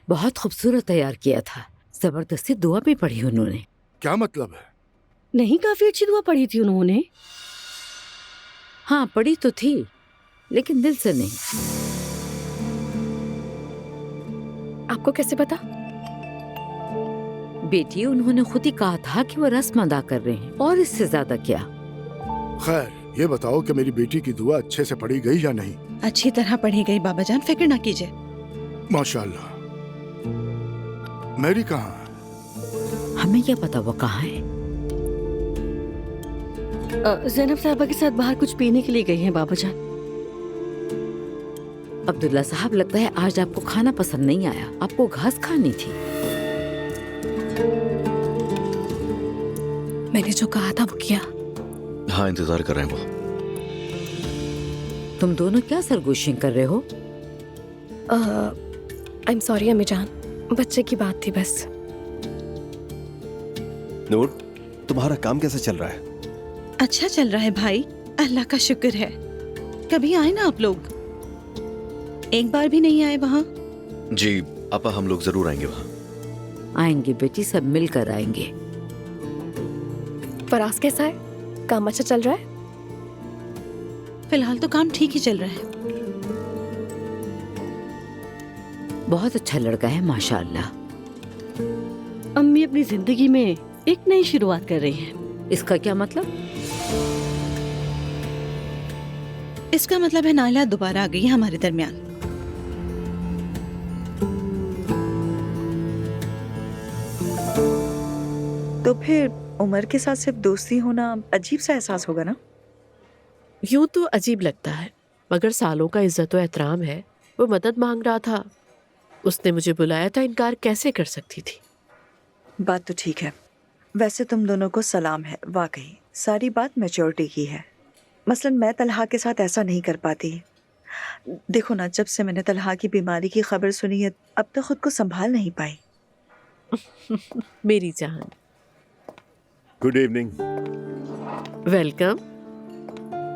बहुत खूबसूरत तैयार किया था। जबरदस्ती दुआ भी पढ़ी उन्होंने। क्या मतलब है? नहीं, काफी अच्छी दुआ पढ़ी थी उन्होंने। हाँ, पढ़ी तो थी, लेकिन दिल से नहीं। आपको कैसे पता? बेटी, उन्होंने खुद ही कहा था कि वो रस्म अदा कर रहे हैं, और इससे ज्यादा क्या। खैर, ये बताओ कि मेरी बेटी की दुआ अच्छे से पढ़ी गई या नहीं? अच्छी तरह पढ़ी गई बाबा जान, फिक्र ना कीजिए। माशाल्लाह। मैरी कहाँ? हमें क्या पता वो कहाँ है। ज़ैनब साहबा के साथ बाहर कुछ पीने के लिए गई हैं बाबा जान। अब्दुल्ला साहब, लगता है आज आपको खाना पसंद नहीं आया। आपको घास खानी थी। मैंने जो कहा था वो किया। हाँ, इंतजार कर रहे हैं वो। तुम दोनों क्या सरगोशियां कर रहे हो? आई एम सॉरी अम्मी जान, बच्चे की बात थी बस। नूर, तुम्हारा काम कैसा चल रहा है? अच्छा चल रहा है भाई, अल्लाह का शुक्र है। कभी आए ना आप लोग? एक बार भी नहीं आए वहाँ? जी आपा, हम लोग जरूर आएंगे वहाँ। आएंगे बेटी, सब मिलकर आएंगे। फराज कैसा है? काम अच्छा चल रहा है? फिलहाल तो काम ठीक ही चल रहा है। बहुत अच्छा लड़का है माशाअल्लाह। अम्मी अपनी जिंदगी में एक नई शुरुआत कर रही हैं। इसका क्या मतलब? इसका मतलब है नाइला दोबारा आ गई है हमारे दरमियान। तो फिर उमर के साथ सिर्फ दोस्ती होना अजीब सा एहसास होगा ना? यूं तो अजीब लगता है, मगर सालों का इज्जत व एहतराम है। वो मदद मांग रहा था, उसने मुझे बुलाया था, इनकार कैसे कर सकती थी। बात तो ठीक है। वैसे तुम दोनों को सलाम है, वाकई सारी बात मैच्योरिटी की है। मसलन मैं तलहा के साथ ऐसा नहीं कर पाती। देखो ना, जब से मैंने तलहा की बीमारी की खबर सुनी है, अब तक खुद को संभाल नहीं पाई। मेरी जान। Good evening. वेलकम।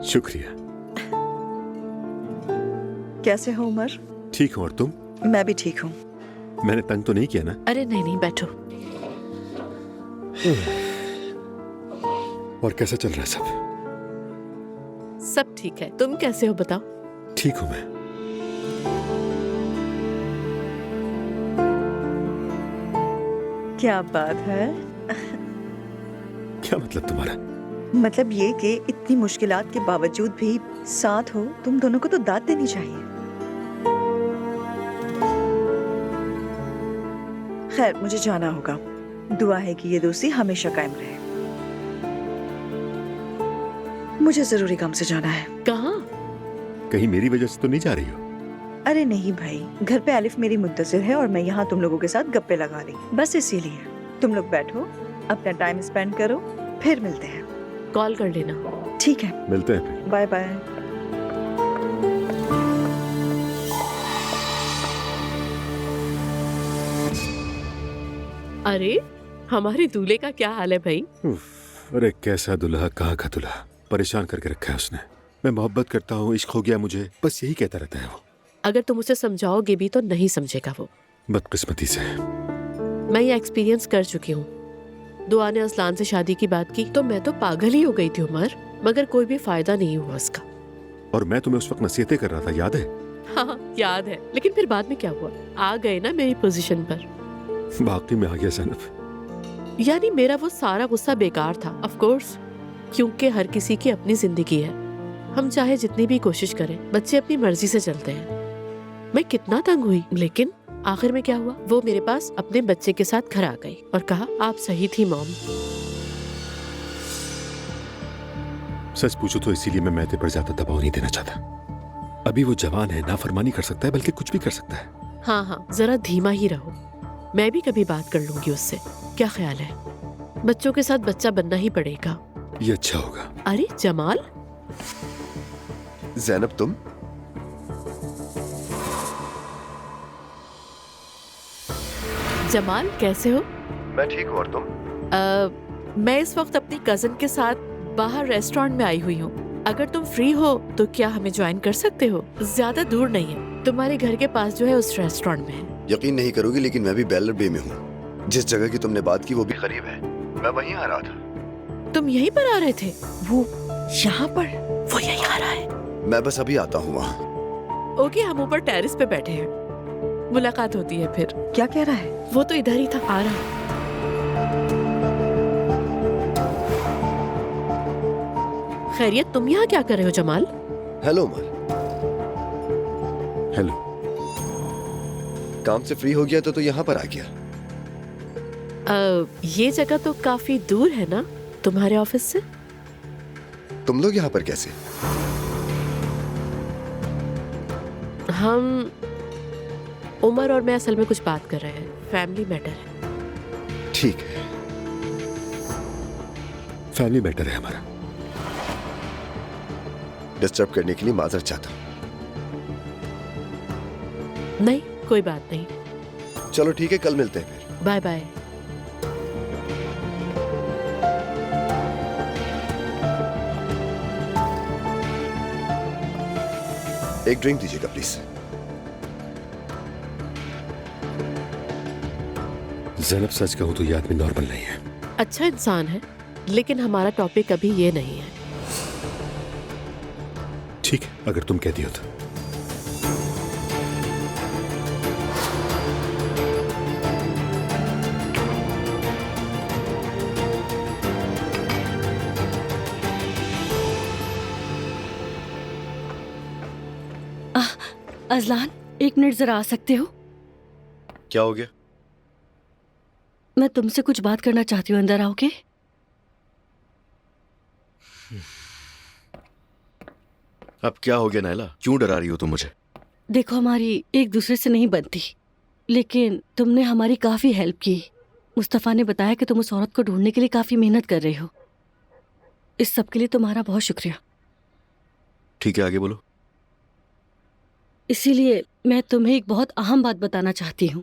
शुक्रिया। कैसे हो उमर? ठीक हूँ, और तुम? मैं भी ठीक हूँ। मैंने तंग तो नहीं किया ना? अरे नहीं नहीं, बैठो। और कैसा चल रहा है सब? सब ठीक है, तुम कैसे हो बताओ? ठीक हूँ मैं। क्या बात है? क्या मतलब तुम्हारा? मतलब ये कि इतनी मुश्किलात के बावजूद भी साथ हो। तुम दोनों को तो दाद देनी चाहिए। खैर, मुझे जाना होगा। दुआ है कि ये दोस्ती हमेशा कायम रहे। मुझे जरूरी काम से जाना है। कहाँ? कहीं मेरी वजह से तो नहीं जा रही हो? अरे नहीं भाई, घर पे आलिफ मेरी मुंतजिर है और मैं यहाँ तुम लोगों के साथ गप्पे लगा रही, बस इसीलिए। तुम लोग बैठो, अपना टाइम स्पेंड करो, फिर मिलते हैं। कॉल कर लेना। ठीक है, मिलते हैं फिर। Bye bye. अरे हमारे दूल्हे का क्या हाल है भाई? अरे कैसा दुल्हा, कहाँ का दुल्हा, परेशान करके रखा है उसने। मैं मोहब्बत करता हूँ, इश्क हो गया मुझे, बस यही कहता रहता है वो। अगर तुम उसे समझाओगे भी तो नहीं समझेगा वो। बदकिस्मती से। मैं ये एक्सपीरियंस कर चुकी हूँ। दुआ ने असलान से शादी की बात की तो मैं तो पागल ही हो गई थी उमर, मगर कोई भी फायदा नहीं हुआ उसका। और मैं तुम्हें उस वक्त नसीहतें कर रहा था, याद है? हाँ याद है, लेकिन फिर बाद में क्या हुआ? आ गए ना मेरी पोजीशन पर। वाकई में आ गया ज़ैनब। यानी मेरा वो सारा गुस्सा बेकार था, ऑफ कोर्स, क्योंकि हर किसी की अपनी जिंदगी है। हम चाहे जितनी भी कोशिश करें, बच्चे अपनी मर्जी से चलते हैं। मैं कितना तंग हुई, लेकिन आखिर में क्या हुआ? वो मेरे पास अपने बच्चे के साथ घर आ गई और कहा, आप सही थी मॉम। सच पूछो तो इसीलिए मैं मेहते पर ज्यादा दबाव नहीं देना चाहता। अभी वो जवान है, नाफरमानी कर सकता है, बल्कि कुछ भी कर सकता है। हाँ हाँ, जरा धीमा ही रहो। मैं भी कभी बात कर लूंगी उससे। क्या ख्याल है? बच्चों के साथ बच्चा बनना ही पड़ेगा। ये अच्छा होगा। अरे जमाल। ज़ैनब, तुम? जमाल कैसे हो? मैं ठीक हूँ, और तुम? मैं इस वक्त अपनी कजन के साथ बाहर रेस्टोरेंट में आई हुई हूँ। अगर तुम फ्री हो तो क्या हमें ज्वाइन कर सकते हो? ज्यादा दूर नहीं है, तुम्हारे घर के पास जो है उस रेस्टोरेंट में है। यकीन नहीं करोगी लेकिन मैं भी बेलर बे में हूँ। जिस जगह की तुमने बात की वो भी करीब है। मैं वहीं आ रहा था। तुम यहीं पर आ रहे थे? वो यहाँ पर? वो यहीं आ रहा है। मैं बस अभी आता हूँ वहाँ। ओके, हम ऊपर टेरेस पे बैठे हैं, मुलाकात होती है फिर। क्या कह रहा है? वो तो इधर ही था, आ रहा है। खैरियत, तुम यहाँ क्या कर रहे हो जमाल? हेलो उमर। हेलो। काम से फ्री हो गया तो यहाँ पर आ गया। ये जगह तो काफी दूर है ना तुम्हारे ऑफिस से? तुम लोग यहाँ पर कैसे? हम उमर और मैं असल में कुछ बात कर रहे हैं, फैमिली मैटर है। ठीक है। फैमिली मैटर है हमारा। डिस्टर्ब करने के लिए माजर चाहता हूँ। नहीं, कोई बात नहीं। चलो ठीक है, कल मिलते हैं फिर। Bye bye. एक ड्रिंक दीजिएगा प्लीज। ज़ैनब, सच कहूं तो ये आदमी नॉर्मल नहीं है। अच्छा इंसान है, लेकिन हमारा टॉपिक अभी ये नहीं है। ठीक है, अगर तुम कहती हो तो। अजलान, 1 मिनट जरा आ सकते हो? क्या हो गया? मैं तुमसे कुछ बात करना चाहती हूँ, अंदर आओगे? अब क्या हो गया नायला? क्यों डरा रही हो तुम मुझे? देखो, हमारी एक दूसरे से नहीं बनती, लेकिन तुमने हमारी काफी हेल्प की। मुस्तफ़ा ने बताया कि तुम उस औरत को ढूंढने के लिए काफी मेहनत कर रहे हो। इस सब के लिए तुम्हारा बहुत शुक्रिया। ठीक है, आगे बोलो। इसीलिए मैं तुम्हें एक बहुत अहम बात बताना चाहती हूँ।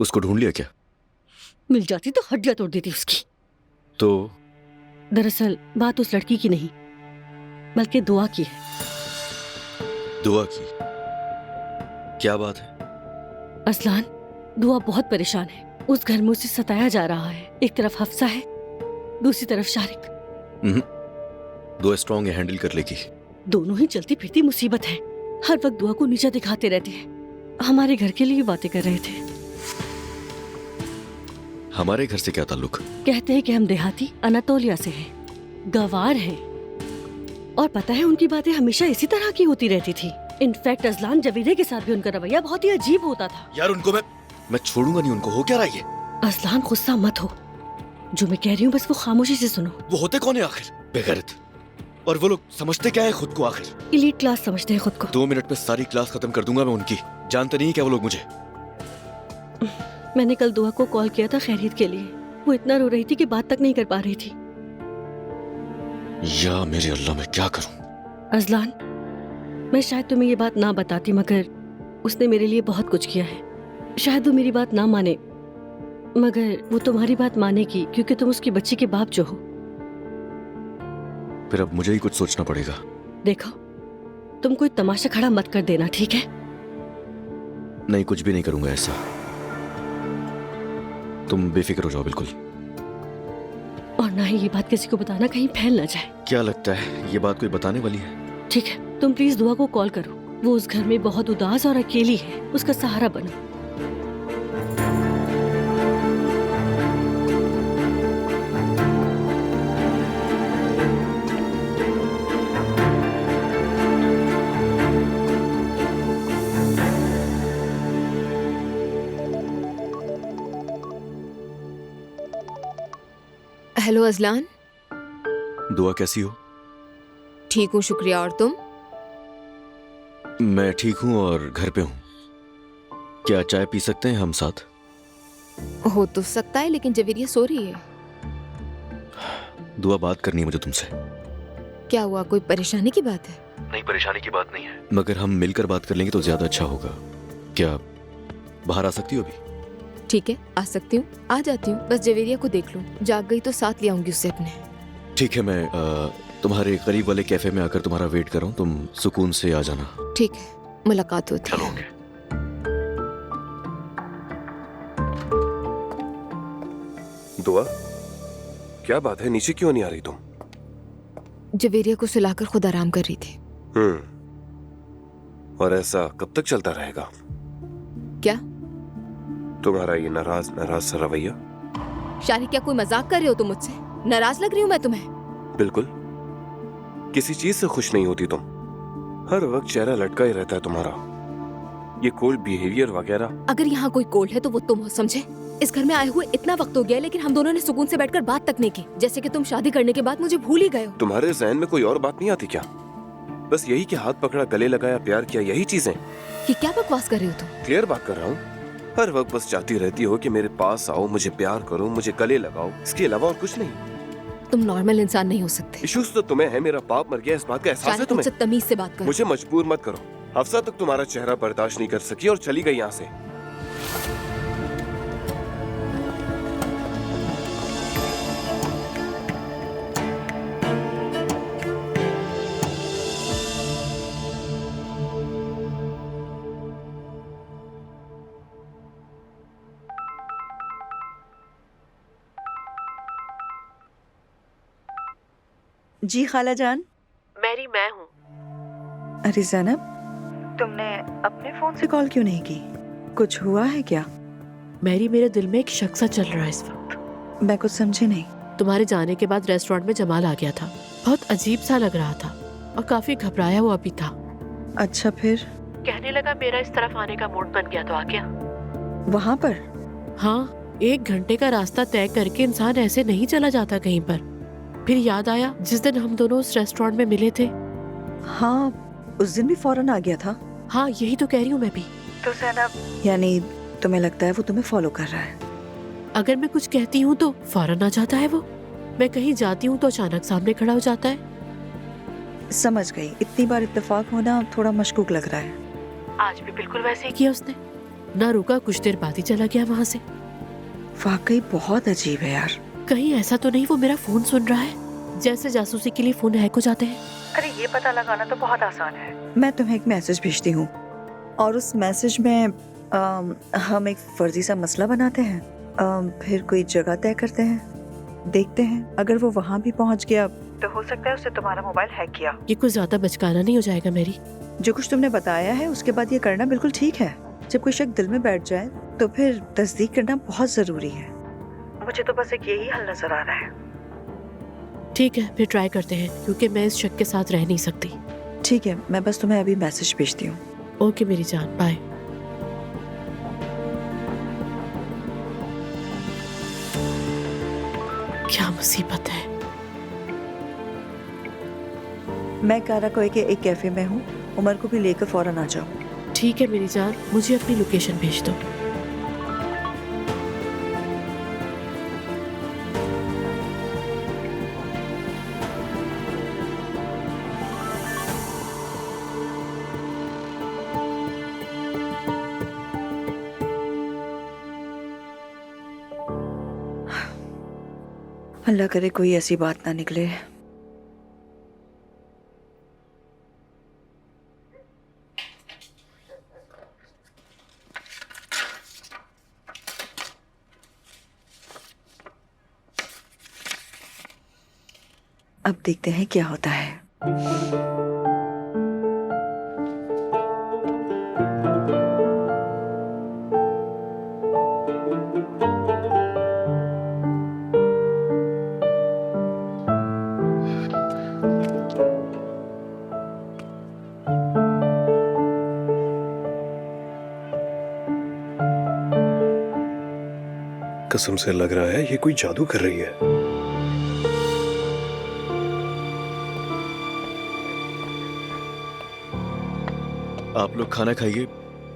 उसको ढूंढ लिया क्या? मिल जाती तो हड्डियां तोड़ देती उसकी। तो दरअसल बात उस लड़की की नहीं, बल्कि दुआ की है। दुआ की? क्या बात है? असलान, दुआ बहुत परेशान है। उस घर में उसे सताया जा रहा है। एक तरफ हफ्सा है, दूसरी तरफ शारिक। दुआ स्ट्रॉन्ग है, हैंडल कर लेगी। दोनों ही चलती फिरती मुसीबत है। हर वक्त दुआ को नीचा दिखाते रहते हैं। हमारे घर के लिए बातें कर रहे थे। हमारे घर से क्या ताल्लुक? कहते हैं कि हम देहाती अनातोलिया से हैं, गवार हैं, और पता है उनकी बातें हमेशा इसी तरह की होती रहती थी। इनफैक्ट अजलान, जवीदे के साथ भी उनका रवैया बहुत ही अजीब होता था। यार उनको मैं छोड़ूंगा नहीं। उनको हो क्या रहा है ये? अजलान, गुस्सा मत हो। जो मैं कह रही हूँ बस वो खामोशी से सुनो। वो होते कौन है आखिर? बेगैरत। और वो लोग समझते क्या है खुद को आखिर? इलीट क्लास समझते हैं खुद को। 2 मिनट में सारी क्लास खत्म कर दूंगा मैं उनकी। जानते नहीं क्या वो लोग मुझे? मैंने कल दुआ को कॉल किया था खैरियत के लिए। वो इतना रो रही थी कि बात तक नहीं कर पा रही थी। या मेरे अल्लाह, मैं क्या करूं? अजलान, मैं शायद तुम्हें ये बात ना बताती, मगर उसने मेरे लिए बहुत कुछ किया है। शायद वो मेरी बात ना माने, मगर वो तुम्हारी बात मानेगी, क्योंकि तुम उसकी बच्ची के बाप जो हो। फिर अब मुझे ही कुछ सोचना पड़ेगा। देखो, तुम कोई तमाशा खड़ा मत कर देना, ठीक है? नहीं, कुछ भी नहीं करूंगा ऐसा। तुम बेफिक्र हो जाओ बिल्कुल। और ना ही ये बात किसी को बताना, कहीं फैल ना जाए। क्या लगता है ये बात कोई बताने वाली है? ठीक है, तुम प्लीज दुआ को कॉल करो। वो उस घर में बहुत उदास और अकेली है। उसका सहारा बनो। Hello Azlan. दुआ कैसी हो? ठीक हूँ, शुक्रिया। और तुम? मैं ठीक हूँ और घर पे हूँ। क्या चाय पी सकते हैं हम साथ? हो तो सकता है, लेकिन जवेरिया सो रही है। दुआ, बात करनी है मुझे तुमसे। क्या हुआ? कोई परेशानी की बात है? नहीं, परेशानी की बात नहीं है, मगर हम मिलकर बात कर लेंगे तो ज्यादा अच्छा होगा। क्या बाहर आ सकती हो अभी? ठीक है, आ सकती हूँ। आ जाती हूँ, बस जवेरिया को देख लूँ। जाग गई तो साथ ले आऊंगी उससे अपने। ठीक है, मैं तुम्हारे करीब वाले कैफे में आकर तुम्हारा वेट कर रहा हूँ। तुम सुकून से आ जाना। ठीक है, मुलाकात होती है। चलो। दुआ, क्या बात है, नीचे क्यों नहीं आ रही तुम? जवेरिया को सुलाकर खुद आराम कर रही थी। और ऐसा कब तक चलता रहेगा? क्या तुम्हारा ये नाराज नाराज सा रवैया? शारी, क्या कोई मजाक कर रहे हो तुम मुझसे? नाराज लग रही हूँ मैं तुम्हें? बिल्कुल, किसी चीज से खुश नहीं होती तुम। हर वक्त चेहरा लटका ही रहता है तुम्हारा। ये कोल्ड बिहेवियर वगैरह। अगर यहाँ कोई कोल्ड है तो वो तुम हो, समझे? इस घर में आए हुए इतना वक्त हो गया, लेकिन हम दोनों ने सुकून से बैठकर बात तक नहीं की। जैसे कि तुम शादी करने के बाद मुझे भूल ही गए हो। तुम्हारे जहन में कोई और बात नहीं आती क्या? बस यही कि हाथ पकड़ा, गले लगाया, प्यार किया, यही चीजें? कि क्या बकवास कर रहे हो तुम? क्लियर बात कर रहा हूँ। हर वक्त बस चाहती रहती हो कि मेरे पास आओ, मुझे प्यार करो, मुझे गले लगाओ, इसके अलावा और कुछ नहीं। तुम नॉर्मल इंसान नहीं हो सकते। इश्यूज तो तुम्हें है, मेरा बाप मर गया, इस बात का एहसास है तुम्हें? मुझसे तमीज से बात करो। मुझे मजबूर मत करो। हफ्सा तक तुम्हारा चेहरा बर्दाश्त नहीं कर सकी और चली गई यहाँ से। जी खाला जान। मैरी मैं हूँ। अरे जैनब, तुमने अपने फोन से कॉल क्यों नहीं की? कुछ हुआ है क्या? मैरी, मेरे दिल में एक शक सा चल रहा है इस वक्त। मैं कुछ समझी नहीं। तुम्हारे जाने के बाद रेस्टोरेंट में जमाल आ गया था। बहुत अजीब सा लग रहा था और काफी घबराया हुआ भी था। अच्छा, फिर? कहने लगा मेरा इस तरफ आने का मूड बन गया, तो आ गया। वहाँ पर? हाँ, 1 घंटे का रास्ता तय करके इंसान ऐसे नहीं चला जाता कहीं पर। फिर याद आया जिस दिन हम दोनों उस रेस्टोरेंट में मिले थे। हाँ, उस दिन भी फौरन आ गया था। हाँ, यही तो कह रही हूँ मैं भी। तो जैनब, यानी तुम्हें लगता है वो तुम्हें फॉलो कर रहा है? अगर मैं कुछ कहती हूँ तो फौरन आ जाता है वो। मैं कहीं जाती हूँ तो अचानक सामने खड़ा हो जाता है। समझ गई। इतनी बार इत्तेफाक होना थोड़ा मशकूक लग रहा है। आज भी बिल्कुल वैसे ही किया उसने। ना रुका, कुछ देर बाद ही चला गया वहाँ से। वाकई बहुत अजीब है यार। कहीं ऐसा तो नहीं वो मेरा फोन सुन रहा है, जैसे जासूसी के लिए फोन हैक हो जाते हैं। अरे ये पता लगाना तो बहुत आसान है। मैं तुम्हें एक मैसेज भेजती हूँ और उस मैसेज में हम एक फर्जी सा मसला बनाते हैं, फिर कोई जगह तय करते हैं, देखते हैं अगर वो वहाँ भी पहुँच गया तो हो सकता है उससे तुम्हारा मोबाइल हैक किया। ये कुछ ज्यादा बचकाना नहीं हो जाएगा मेरी? जो कुछ तुमने बताया है उसके बाद ये करना बिल्कुल ठीक है। जब कोई शक दिल में बैठ जाए तो फिर तस्दीक करना बहुत जरूरी है। मुझे तो बस एक यही हल नजर आ रहा है। ठीक है, फिर ट्राई करते हैं, क्योंकि मैं इस शक के साथ रह नहीं सकती। ठीक है, मैं बस तुम्हें अभी मैसेज भेजती हूँ। ओके मेरी जान, बाय। क्या मुसीबत है। मैं काराकोई के एक कैफे में हूँ, उमर को भी लेकर फौरन आ जाओ। ठीक है मेरी जान, मुझे अपनी लोकेशन भेज दो। अल्लाह करे कोई ऐसी बात ना निकले। अब देखते हैं क्या होता है। कसम से लग रहा है ये कोई जादू कर रही है। आप लोग खाना खाइए,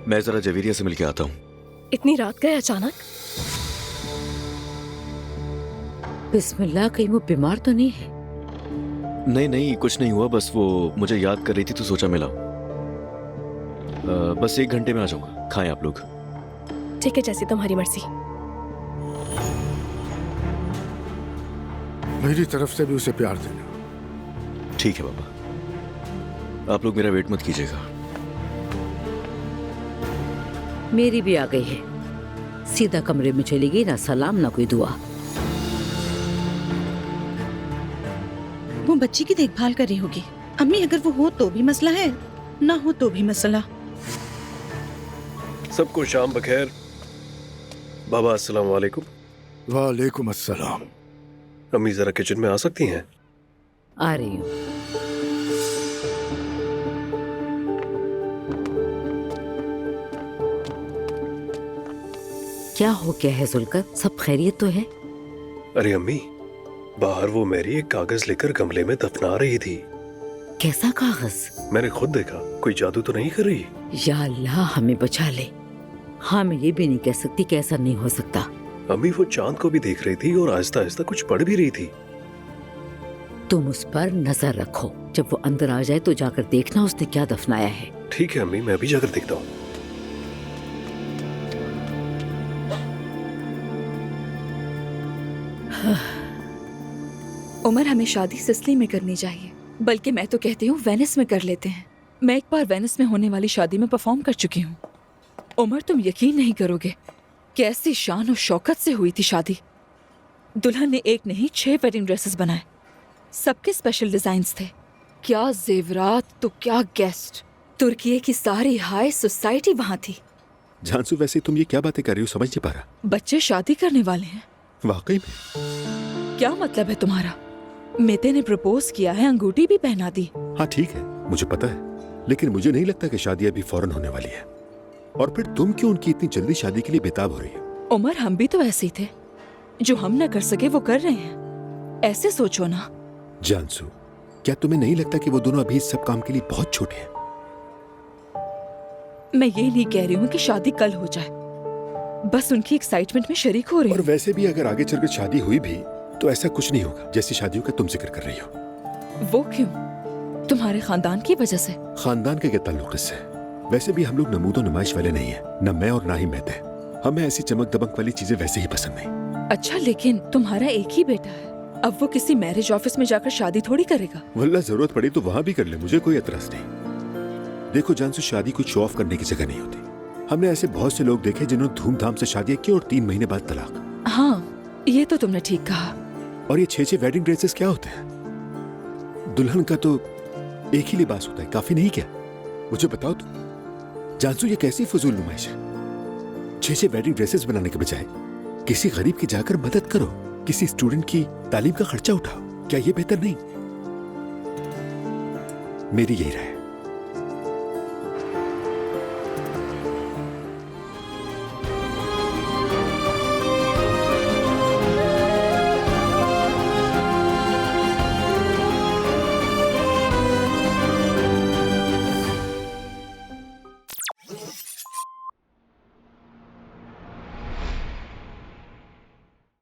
मैं जरा जवेरिया से मिलके आता हूँ। इतनी रात गए अचानक? बिस्मिल्लाह, कहीं वो बीमार तो नहीं है? नहीं नहीं, कुछ नहीं हुआ, बस वो मुझे याद कर रही थी तो सोचा मिला। बस 1 घंटे में आ जाऊंगा, खाएं आप लोग। ठीक है, जैसी तुम्हारी मर्जी। मेरी तरफ से भी उसे प्यार देना। ठीक है बाबा, आप लोग मेरा वेट मत कीजिएगा। मेरी भी आ गई है, सीधा कमरे में चली गई, ना सलाम ना कोई दुआ। वो बच्ची की देखभाल कर रही होगी। अम्मी अगर वो हो तो भी मसला है, ना हो तो भी मसला। सबको शाम बखैर। बाबा अस्सलाम वालेकुम। वालेकुम अस्सलाम। अम्मी जरा किचन में आ सकती हैं? आ रही हूँ। क्या हो गया है जुल्कर? सब खैरियत तो है? अरे अम्मी, बाहर वो मैरी एक कागज लेकर गमले में दफना रही थी। कैसा कागज? मैंने खुद देखा। कोई जादू तो नहीं कर रही? या अल्लाह हमें बचा ले। हाँ, मैं ये भी नहीं कह सकती कि ऐसा नहीं हो सकता। अम्मी वो चांद को भी देख रही थी और आहिस्ता आहिस्ता कुछ पढ़ भी रही थी। तुम उस पर नजर रखो, जब वो अंदर आ जाए तो जाकर देखना उसने क्या दफनाया है। ठीक है अम्मी, मैं भी जाकर देखता हूँ। उमर, हमें शादी सिसली में करनी चाहिए, बल्कि मैं तो कहती हूँ वेनिस में कर लेते हैं। मैं एक बार वेनिस में होने वाली शादी में परफॉर्म कर चुकी हूँ। उमर, तुम यकीन नहीं करोगे कैसी शान और शौकत से हुई थी शादी। दुल्हन ने एक नहीं 6 वेडिंग ड्रेसेस बनाए, सबके स्पेशल डिजाइन्स थे। क्या जेवरात तो क्या गेस्ट। तुर्की की सारी हाई सोसाइटी वहाँ थी। जानसू, वैसे तुम ये क्या बातें कर रही हो, समझ नहीं पा रहा। बच्चे शादी करने वाले हैं। वाकई में? क्या मतलब है तुम्हारा? मेते ने प्रपोज किया है, अंगूठी भी पहना दी। हाँ ठीक है, मुझे पता है, लेकिन मुझे नहीं लगता कि शादी अभी फौरन होने वाली है। और फिर तुम क्यों उनकी इतनी जल्दी शादी के लिए बेताब हो रही हो? उमर, हम भी तो ऐसे ही थे। जो हम न कर सके वो कर रहे हैं। ऐसे सोचो ना। जानसू, क्या तुम्हें नहीं लगता कि वो दोनों अभी इस सब काम के लिए बहुत छोटे हैं? मैं ये नहीं कह रही हूँ कि शादी कल हो जाए, बस उनकी एक्साइटमेंट में शरीक हो रही हूँ। और वैसे भी अगर आगे चलकर शादी हुई भी तो ऐसा कुछ नहीं होगा जैसी शादियों का तुम जिक्र कर रही हो। वो क्यों? तुम्हारे खानदान की वजह से? खानदान का क्या ताल्लुक इससे? वैसे भी हम लोग नमूदो नुमाइश वाले नहीं है, न मैं और ना ही मैते। हमें ऐसी चमक दमक वाली चीजें वैसे ही पसंद नहीं। अच्छा, लेकिन तुम्हारा एक ही बेटा है, अब वो किसी मैरिज ऑफिस में जाकर शादी थोड़ी करेगा। वल्ला जरूरत पड़ी तो वहाँ भी कर ले, मुझे कोई एतराज नहीं। देखो जानसू, शादी कोई शो ऑफ करने की जगह नहीं होती। हमने ऐसे बहुत से लोग देखे जिन्होंने धूमधाम से शादियां की और 3 महीने बाद तलाक। हाँ, ये तो तुमने ठीक कहा। और ये 6 वेडिंग ड्रेसेस क्या होते हैं? दुल्हन का तो एक ही लिबास होता है, काफी नहीं क्या? मुझे बताओ तो जानसू, ये कैसी फजूल नुमाइश है? 6 वेडिंग ड्रेसेस बनाने के बजाय किसी गरीब की जाकर मदद करो, किसी स्टूडेंट की तालीम का खर्चा उठाओ। क्या ये बेहतर नहीं? मेरी यही राय है।